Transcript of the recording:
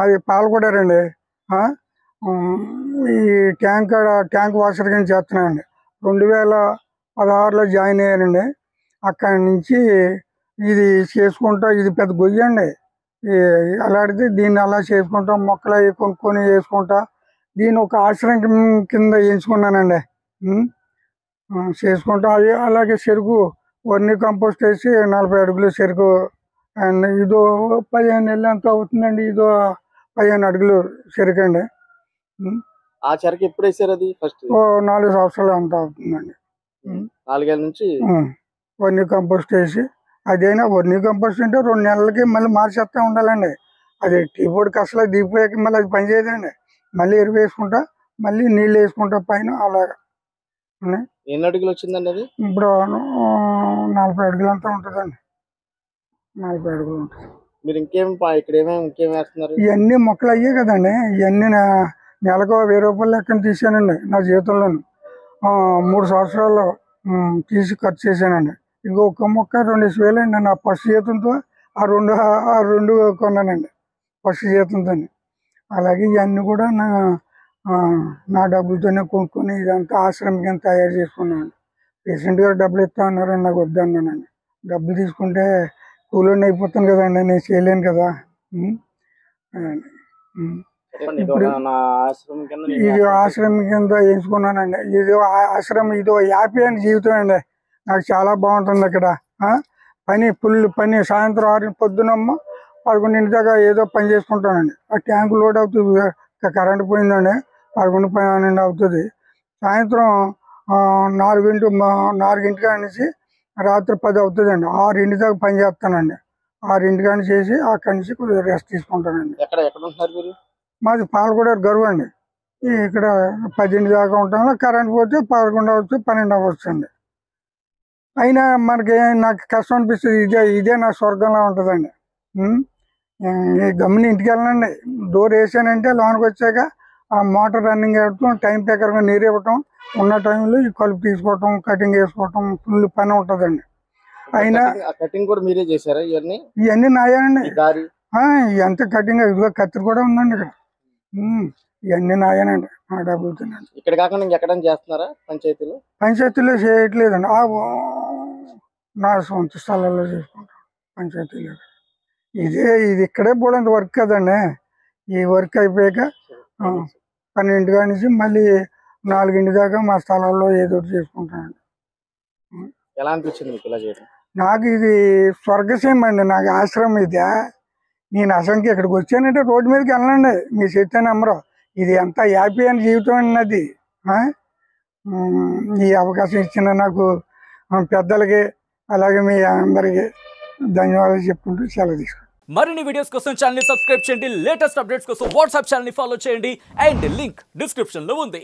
అది పాలకొడారండి. ఈ tank washer కింద చేస్తున్నానండి. 2016లో జాయిన్ అయ్యానండి. అక్కడి నుంచి ఇది చేసుకుంటా, ఇది పెద్ద గొయ్యి అండి. అలాంటిది దీన్ని అలా చేసుకుంటా, మొక్కలు అవి కొనుక్కొని వేసుకుంటా, దీన్ని ఒక ఆశ్రమం కింద ఎంచుకున్నానండి. చేసుకుంటా అది అలాగే చెరుకు వర్మీ కంపోస్ట్ వేసి 40 అడుగులు చెరుకు. అండ్ ఇదో 15 నెలలు ఎంత అవుతుందండి, ఇదో 15 అడుగులు చెరుకు అండి. ఆ చెరుకు ఎప్పుడు వేసారు? అది ఫస్ట్ 4 సంవత్సరాలు ఎంత అవుతుందండి. 4 ఏళ్ళ నుంచి వర్మీ కంపోస్ట్ వేసి, అదైనా వర్మీ కంపోస్ట్ అంటే 2 నెలలకి మళ్ళీ మార్చేస్తూ ఉండాలండి. అది టీ పొడికి అసలు దిగిపోయాక మళ్ళీ అది పనిచేయదండి. మళ్ళీ ఎరువు వేసుకుంటా, మళ్ళీ నీళ్ళు వేసుకుంటా పైన అలాగా. ఎన్ని అడుగులు వచ్చిందండి అది? ఇప్పుడు 40 అడుగులు అంతా ఉంటుందండి. 40 అడుగులు ఉంటుంది. మీరు ఇక్కడ ఇంకేం వేస్తున్నారు? ఇవన్నీ మొక్కలు అయ్యే కదండి. ఇవన్నీ నెలకు 1000 రూపాయలు లెక్కన తీసానండి నా జీవితంలోను. 3 సంవత్సరాల్లో తీసి ఖర్చు చేశానండి. ఇంకో ఒక్క మొక్క 2000 అండి. నా ఫస్ట్ జీతంతో ఆ రెండు కొన్నానండి, ఫస్ట్ జీతంతో. అలాగే ఇవన్నీ కూడా నా డబ్బులతోనే కొనుక్కొని ఇదంతా ఆశ్రమం కింద తయారు చేసుకున్నాను. పేషెంట్ గారు డబ్బులు ఇస్తా అన్నారని నాకు వద్దన్నానండి. డబ్బులు తీసుకుంటే కూలోని అయిపోతాను కదండి, నేను చేయలేను కదా. ఇప్పుడు ఇది ఆశ్రమం కింద ఎంచుకున్నానండి. ఇది ఆశ్రమం, ఇదో హ్యాపీ అని జీవితం అండి. నాకు చాలా బాగుంటుంది అక్కడ. ఫుల్ పని. సాయంత్రం 6 పొద్దునమ్మ 11 దాకా ఏదో పని చేసుకుంటానండి. ఆ ట్యాంకు లోడ్ అవుతుంది, కరెంట్ పోయిందండి, 11, 12 అవుతుంది. సాయంత్రం 4 కాడ నుంచి రాత్రి 10 అవుతుందండి. 6 దాకా పని చేస్తానండి. 6 కాడ చేసి అక్కడి నుంచి కొద్దిగా రెస్ట్ తీసుకుంటానండి. మాది పాలకొడారు గరువు అండి. ఇక్కడ 10 దాకా ఉంటాను. కరెంట్ పోతే 11 అవచ్చు, 12 అవ్వచ్చు అండి. అయినా నాకు కష్టం అనిపిస్తుంది. ఇదే నా స్వర్గంలా ఉంటుందండి. గమ్ముని ఇంటికి వెళ్ళండి, డోర్ వేసానంటే లోనికి వచ్చాక ఆ మోటార్ రన్నింగ్ అవ్వటం, టైం ప్రకారంగా నీరు ఇవ్వటం, ఉన్న టైంలో ఈ కలుపు తీసుకోవటం, కటింగ్ వేసుకోవటం, ఫుల్ పని ఉంటుందండి. అయినా కటింగ్ కూడా మీరే చేశారా? ఇవన్నీ నాయానండి. ఎంత కటింగ్, ఇదిగో కత్తిరి కూడా ఉందండి ఇక్కడ. ఇవన్నీ నాయానండి, నా డబ్బులుతున్నాను. ఇక్కడ కాకుండా ఇంకెక్కడైనా చేస్తున్నారా? పంచాయతీలో చేయట్లేదండి. నా సొంత స్థలాల్లో చేసుకుంటాం పంచాయతీలో. ఇది ఇక్కడే పోలేంత వర్క్ కదండి. ఈ వర్క్ అయిపోయాక 12 కాడ నుంచి మళ్ళీ 4 దాకా మా స్థలాల్లో ఏదో ఒకటి చేసుకుంటానండి. ఎలా అనిపించింది మీకు ఇలా చేయడం? నాకు ఇది స్వర్గసీమ అండి. నాకు ఆశ్రమం ఇదే. నేను అసలుకి ఇక్కడికి వచ్చానంటే రోడ్డు మీదకి వెళ్ళండి, మీ చెప్తే నమ్మరు. ఇది ఎంత హ్యాపీ అని జీవితం అన్నది. ఈ అవకాశం ఇచ్చిన నాకు పెద్దలకి అలాగే మీ అందరికి ధన్యవాదాలు చెప్పుకుంటూ సెలవు తీసుకుంటాను. మరిన్ని వీడియోస్ కోసం ఛానల్ ని సబ్స్క్రైబ్ చేయండి. లేటెస్ట్ అప్డేట్స్ కోసం వాట్సాప్ ఛానల్ ని ఫాలో చేయండి. అండ్ లింక్ డిస్క్రిప్షన్ లో ఉంది.